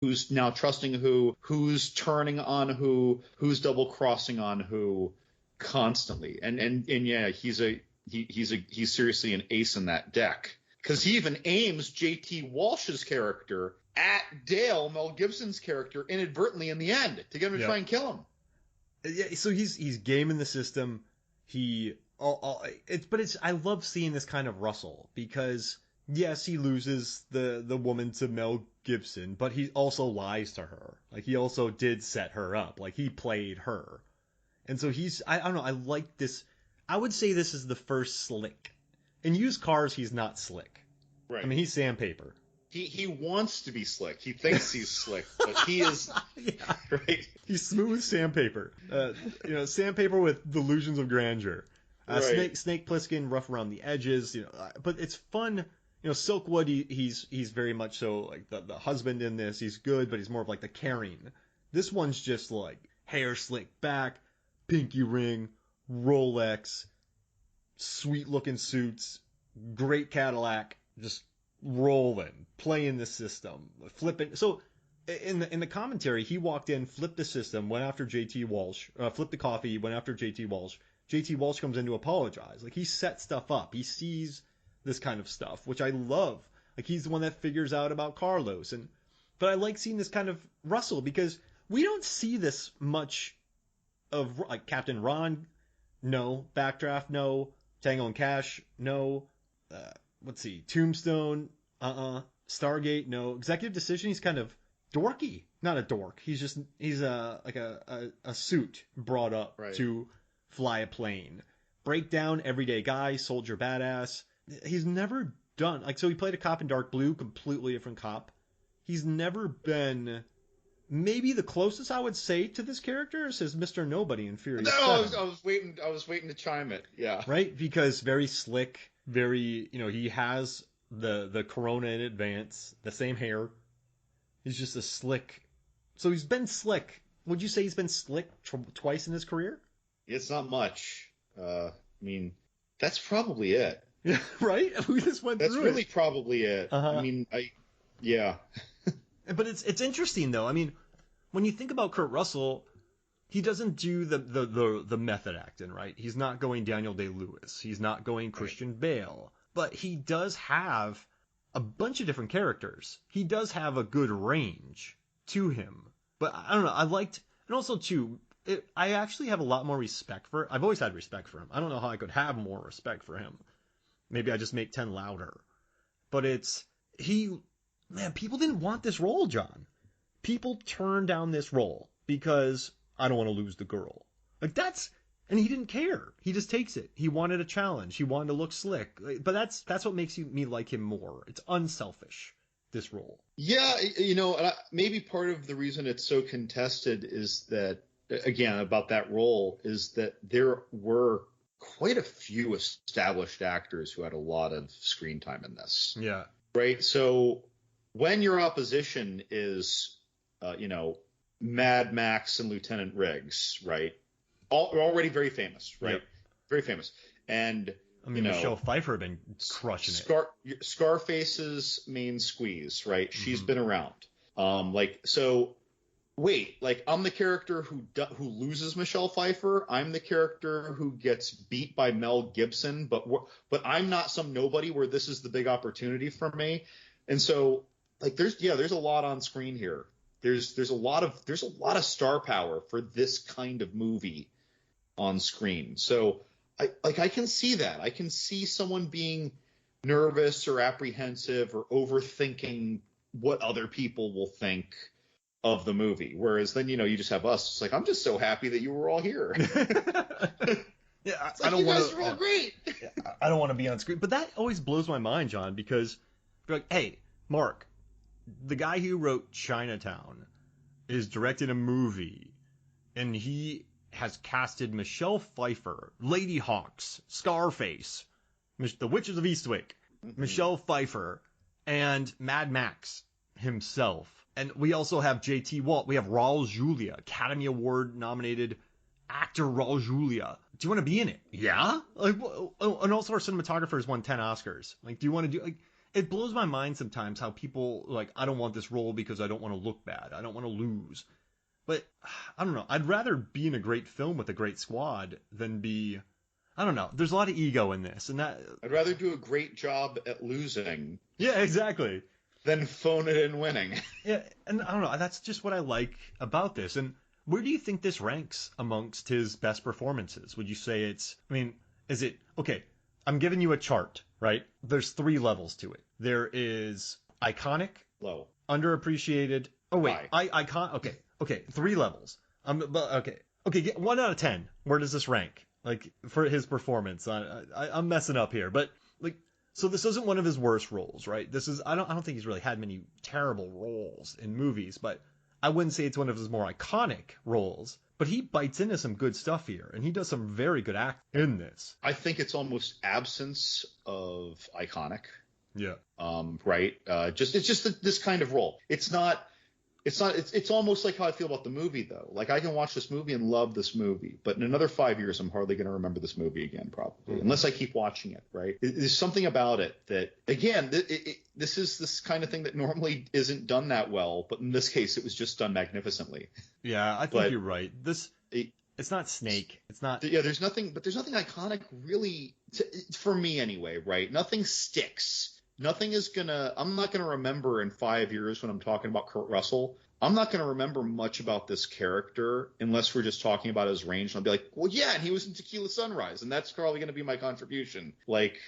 who's now trusting who's turning on who's double crossing on who constantly. And yeah, he's seriously an ace in that deck. Because he even aims J.T. Walsh's character at Dale, Mel Gibson's character, inadvertently in the end to get him to try and kill him. Yeah, so he's gaming the system. I love seeing this kind of Russell because yes, he loses the woman to Mel Gibson, but he also lies to her. Like he also did set her up. Like he played her, and so I don't know. I like this. I would say this is the first slick. In used cars, he's not slick. Right. I mean, he's sandpaper. He wants to be slick. He thinks he's slick, but he is yeah. Right. He's smooth sandpaper. Sandpaper with delusions of grandeur. Right. Snake Plissken, rough around the edges. But it's fun. Silkwood. He's very much so like the husband in this. He's good, but he's more of like the caring. This one's just like hair slicked back, pinky ring, Rolex, sweet looking suits, great Cadillac, just rolling, playing the system, flipping. So in the commentary, he walked in, flipped the system, went after JT Walsh, flipped the coffee, went after JT Walsh. JT Walsh comes in to apologize. Like he set stuff up. He sees this kind of stuff, which I love. Like he's the one that figures out about Carlos, but I like seeing this kind of Russell because we don't see this much of like Captain Ron. No. Backdraft. No. Tango and Cash, no. Let's see. Tombstone, Stargate, no. Executive Decision, he's kind of dorky. Not a dork. He's like a suit brought up to fly a plane. Breakdown, everyday guy, soldier badass. He's never done, like, so he played a cop in Dark Blue, completely different cop. He's never been, maybe the closest I would say to this character is his Mr. Nobody in Furious 7. I was waiting to chime it. Yeah. Right? Because very slick, very, he has the corona in advance, the same hair. He's just a slick. So he's been slick. Would you say he's been slick twice in his career? It's not much. I mean, that's probably it. Yeah, right? We just went That's through really it. probably it. Uh-huh. I mean, yeah. But it's interesting though. I mean, when you think about Kurt Russell, he doesn't do the method acting, right? He's not going Daniel Day-Lewis. He's not going Christian Bale. But he does have a bunch of different characters. He does have a good range to him. But I don't know. And also too, I actually have a lot more respect for. I've always had respect for him. I don't know how I could have more respect for him. Maybe I just make 10 louder. But man, people didn't want this role, John. People turned down this role because I don't want to lose the girl. Like and he didn't care. He just takes it. He wanted a challenge. He wanted to look slick. But that's what makes me like him more. It's unselfish, this role. Yeah, maybe part of the reason it's so contested is that, again, about that role, is that there were quite a few established actors who had a lot of screen time in this. Yeah. Right? So when your opposition is, Mad Max and Lieutenant Riggs, right? Already very famous, right? Yep. Very famous. And, Michelle Pfeiffer had been crushing it. Scarface's main squeeze, right? Mm-hmm. She's been around. Wait, like I'm the character who loses Michelle Pfeiffer. I'm the character who gets beat by Mel Gibson, but I'm not some nobody where this is the big opportunity for me. And so, like, there's a lot on screen here. There's a lot of star power for this kind of movie on screen. So I can see that. I can see someone being nervous or apprehensive or overthinking what other people will think of the movie. Whereas then, you just have us. It's like, I'm just so happy that you were all here. Yeah, I don't want to. You guys are all great. I don't want to be on screen, but that always blows my mind, John, because you're like, hey, Mark, the guy who wrote Chinatown is directing a movie, and he has casted Michelle Pfeiffer, Lady Hawks, Scarface, The Witches of Eastwick, Michelle Pfeiffer, and Mad Max himself. And we also have J.T. Walt. We have Raul Julia, Academy Award nominated actor Raul Julia. Do you want to be in it? Yeah. Like, and also our cinematographer has won 10 Oscars. Like, do you want to do? Like, it blows my mind sometimes how people like, I don't want this role because I don't want to look bad. I don't want to lose. But I don't know. I'd rather be in a great film with a great squad than be. I don't know. There's a lot of ego in this, and that. I'd rather do a great job at losing Yeah, exactly. than phone it in winning. Yeah, and I don't know. That's just what I like about this. And where do you think this ranks amongst his best performances? Would you say it's? I mean, is it okay? I'm giving you a chart, right? There's 3 levels to it. There is iconic, Low. underappreciated. Oh wait, High. icon. Okay, 3 levels. But okay. 1 out of 10. Where does this rank? Like for his performance, I'm messing up here, but like, so this isn't one of his worst roles, right? This is I don't think he's really had many terrible roles in movies, but I wouldn't say it's one of his more iconic roles. But he bites into some good stuff here, and he does some very good act in this. I think it's almost absence of iconic. Yeah. Right. It's just this kind of role. It's not. It's almost like how I feel about the movie, though. Like, I can watch this movie and love this movie, but in another 5 years, I'm hardly going to remember this movie again, probably, unless I keep watching it, right? There's something about it that, again, this is this kind of thing that normally isn't done that well, but in this case, it was just done magnificently. Yeah, I think you're right. It's not Snake. It's not. Yeah, there's nothing iconic really, for me anyway, right? Nothing sticks. I'm not gonna remember in 5 years when I'm talking about Kurt Russell. I'm not gonna remember much about this character unless we're just talking about his range. And I'll be like, well, yeah, and he was in Tequila Sunrise, and that's probably gonna be my contribution. Like,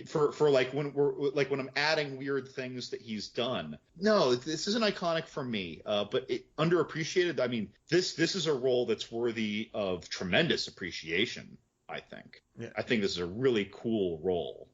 for like when I'm adding weird things that he's done. No, this isn't iconic for me. But underappreciated. I mean, this is a role that's worthy of tremendous appreciation, I think. Yeah. I think this is a really cool role.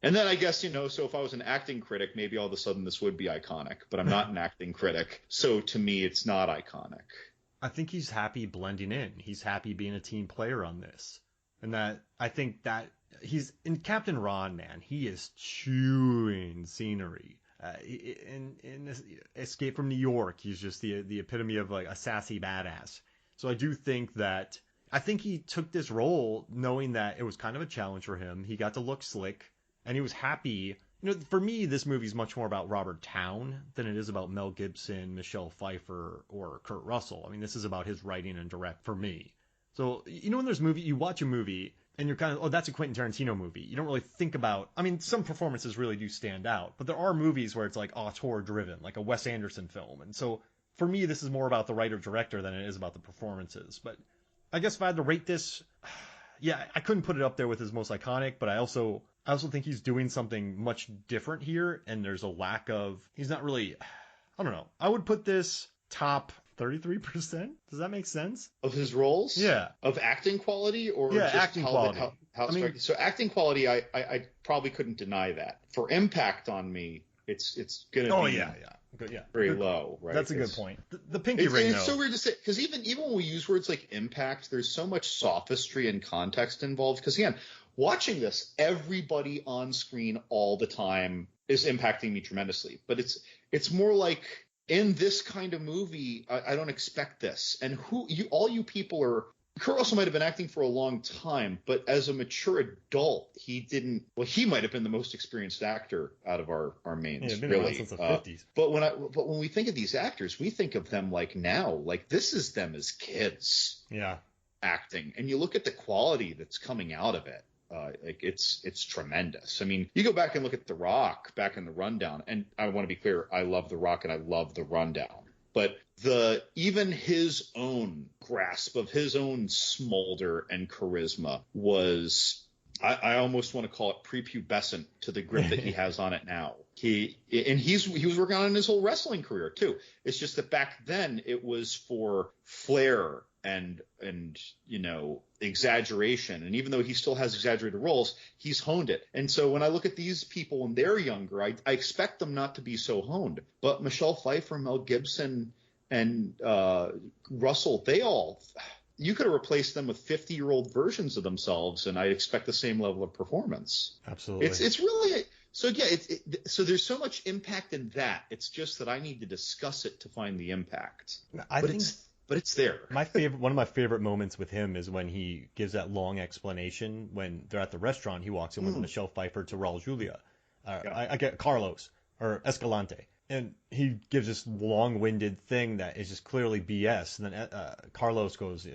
And then I guess, so if I was an acting critic, maybe all of a sudden this would be iconic, but I'm not an acting critic. So to me, it's not iconic. I think he's happy blending in. He's happy being a team player on this. And I think that he's in Captain Ron, man, he is chewing scenery. In this Escape from New York, he's just the epitome of like a sassy badass. So I think he took this role knowing that it was kind of a challenge for him. He got to look slick. And he was happy. For me, this movie is much more about Robert Towne than it is about Mel Gibson, Michelle Pfeiffer, or Kurt Russell. I mean, this is about his writing and direct for me. So, when there's you watch a movie and you're kind of, oh, that's a Quentin Tarantino movie. You don't really think about, I mean, some performances really do stand out, but there are movies where it's like auteur driven, like a Wes Anderson film. And so for me, this is more about the writer director than it is about the performances. But I guess if I had to rate this, yeah, I couldn't put it up there with his most iconic, but I also think he's doing something much different here, and there's a lack of. He's not really. I don't know. I would put this top 33%. Does that make sense? Of his roles? Yeah. Of acting quality, or yeah, just acting quality. So acting quality, I probably couldn't deny that. For impact on me, it's gonna be. Oh yeah. Good, yeah. Very low, right? That's a good point. The pinky ring, it's so weird to say, because even when we use words like impact, there's so much sophistry and context involved. Because again, watching this, everybody on screen all the time is impacting me tremendously. But it's more like, in this kind of movie, I don't expect this. And all you people are. Kurt Russell might have been acting for a long time, but as a mature adult, he didn't. Well, he might have been the most experienced actor out of our mains, been really. Since the 50s. But when we think of these actors, we think of them like now, like this is them as kids. Yeah. Acting, and you look at the quality that's coming out of it. Like it's tremendous. I mean, you go back and look at The Rock back in The Rundown, and I want to be clear, I love The Rock and I love The Rundown. But even his own grasp of his own smolder and charisma was, I almost want to call it prepubescent to the grip that he has on it now. He was working on it in his whole wrestling career too. It's just that back then it was for flair and exaggeration. And even though he still has exaggerated roles, he's honed it. And so when I look at these people and they're younger, I expect them not to be so honed. But Michelle Pfeiffer, Mel Gibson, and Russell, you could have replaced them with 50-year-old versions of themselves, and I expect the same level of performance. Absolutely. It's really so. Yeah. So there's so much impact in that. It's just that I need to discuss it to find the impact. But it's there. One of my favorite moments with him is when he gives that long explanation when they're at the restaurant. He walks in with Michelle Pfeiffer to Raul Julia, I get Carlos or Escalante. And he gives this long-winded thing that is just clearly BS. And then Carlos goes,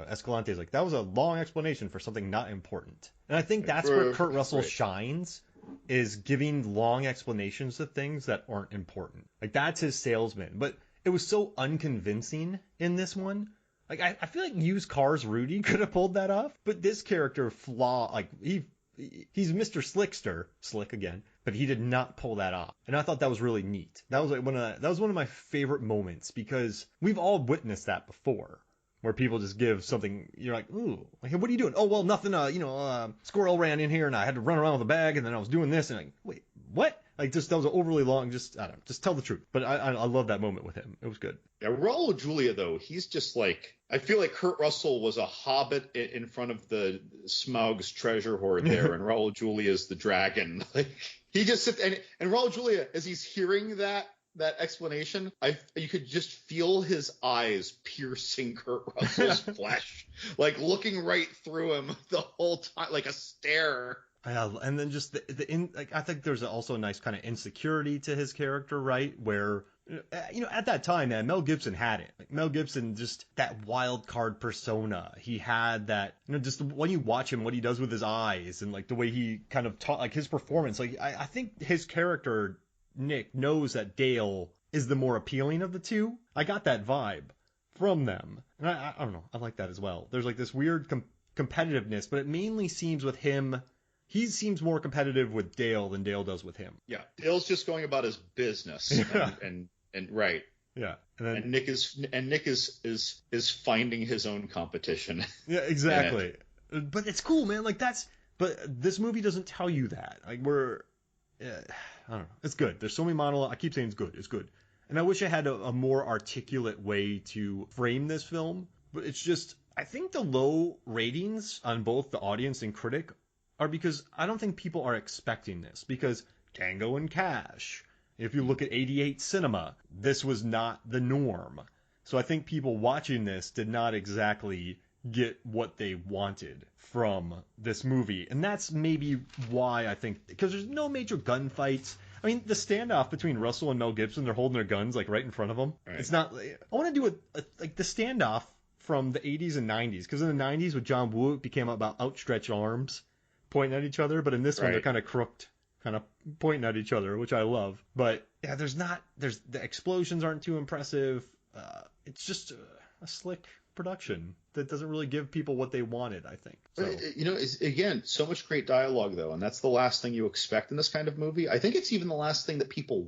Escalante's like, that was a long explanation for something not important. And I think that's where Kurt Russell shines, is giving long explanations to things that aren't important. Like, that's his salesman. But it was so unconvincing in this one. Like, I feel like Used Cars Rudy could have pulled that off. But this character, he's Mr. Slick again, but he did not pull that off. And I thought that was really neat. That was one of my favorite moments, because we've all witnessed that before, where people just give something, you're like, ooh, like, what are you doing? Oh, well, nothing, squirrel ran in here and I had to run around with a bag and then I was doing this and like, wait, what? Like, just, that was overly long, just, I don't know, just tell the truth. But I love that moment with him. It was good. Yeah, Raul Julia, though, he's just like, I feel like Kurt Russell was a hobbit in front of the Smaug's treasure hoard there, and Raul Julia is the dragon. Like, he just sits, and Raul Julia, as he's hearing that explanation, you could just feel his eyes piercing Kurt Russell's flesh, like looking right through him the whole time, like a stare. And then just I think there's also a nice kind of insecurity to his character, right? Where, at that time, man, Mel Gibson had it. Like, Mel Gibson, just that wild card persona. He had that, just when you watch him, what he does with his eyes and like the way he kind of taught, like his performance. Like, I think his character, Nick, knows that Dale is the more appealing of the two. I got that vibe from them. And I don't know. I like that as well. There's like this weird competitiveness, but it mainly seems with him. He seems more competitive with Dale than Dale does with him. Yeah, Dale's just going about his business, and right. Yeah, and Nick is finding his own competition. Yeah, exactly. But it's cool, man. Like, but this movie doesn't tell you that. Like, I don't know. It's good. There's so many monologues. I keep saying it's good. It's good. And I wish I had a more articulate way to frame this film. But it's just, I think the low ratings on both the audience and critic are because I don't think people are expecting this. Because Tango and Cash, if you look at 88 Cinema, this was not the norm. So I think people watching this did not exactly get what they wanted from this movie. And that's maybe why I think, because there's no major gunfights. I mean, the standoff between Russell and Mel Gibson, they're holding their guns like right in front of them. Right. It's not, I want to do like the standoff from the 80s and 90s, because in the 90s with John Woo, it became about outstretched arms pointing at each other, but in this one they're kind of crooked, kind of pointing at each other, which I love. But yeah, the explosions aren't too impressive. It's just a slick production that doesn't really give people what they wanted, I think. So. Again, so much great dialogue though, and that's the last thing you expect in this kind of movie. I think it's even the last thing that people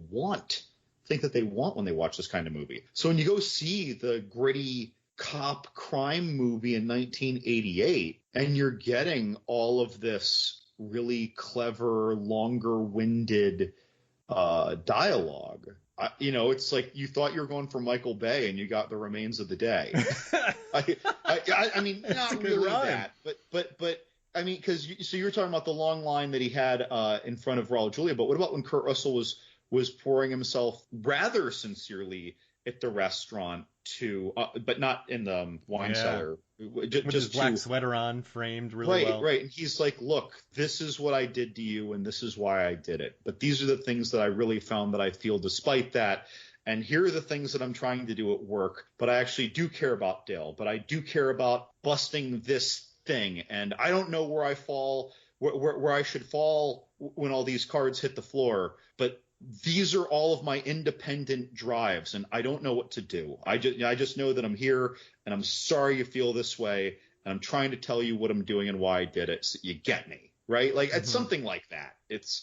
think that they want when they watch this kind of movie. So when you go see the gritty cop crime movie in 1988 and you're getting all of this really clever, longer-winded dialogue, it's like you thought you were going for Michael Bay and you got The Remains of the Day. I mean, not really that, but I mean, because you were talking about the long line that he had in front of Raul Julia, but what about when Kurt Russell was pouring himself rather sincerely at the restaurant but not in the wine cellar. With his black sweater on, framed really well. Right. And he's like, look, this is what I did to you, and this is why I did it. But these are the things that I really found that I feel despite that. And here are the things that I'm trying to do at work. But I actually do care about Dale. But I do care about busting this thing. And I don't know where I fall, where I should fall when all these cards hit the floor. But these are all of my independent drives, and I don't know what to do. I just know that I'm here, and I'm sorry you feel this way, and I'm trying to tell you what I'm doing and why I did it, so you get me, right? Like, it's something like that.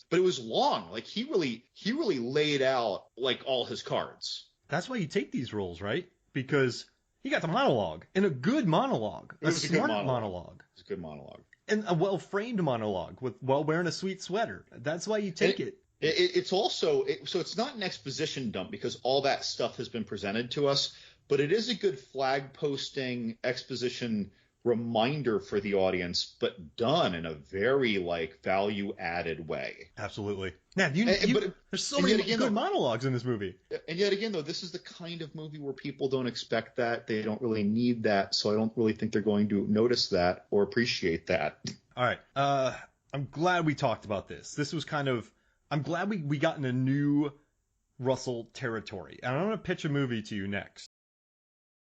But it was long. Like, he really laid out like all his cards. That's why you take these roles, right? Because he got the monologue, and a good monologue, a smart monologue. It's a good monologue, and a well-framed monologue while wearing a sweet sweater. That's why you take it. It's also so it's not an exposition dump because all that stuff has been presented to us, but it is a good flag posting exposition reminder for the audience, but done in a very like value added way. Absolutely. Now, there's so many good monologues in this movie. And yet again, though, this is the kind of movie where people don't expect that. They don't really need that. So I don't really think they're going to notice that or appreciate that. All right. I'm glad we talked about this. This was kind of, I'm glad we got in a new Russell territory. And I'm going to pitch a movie to you next.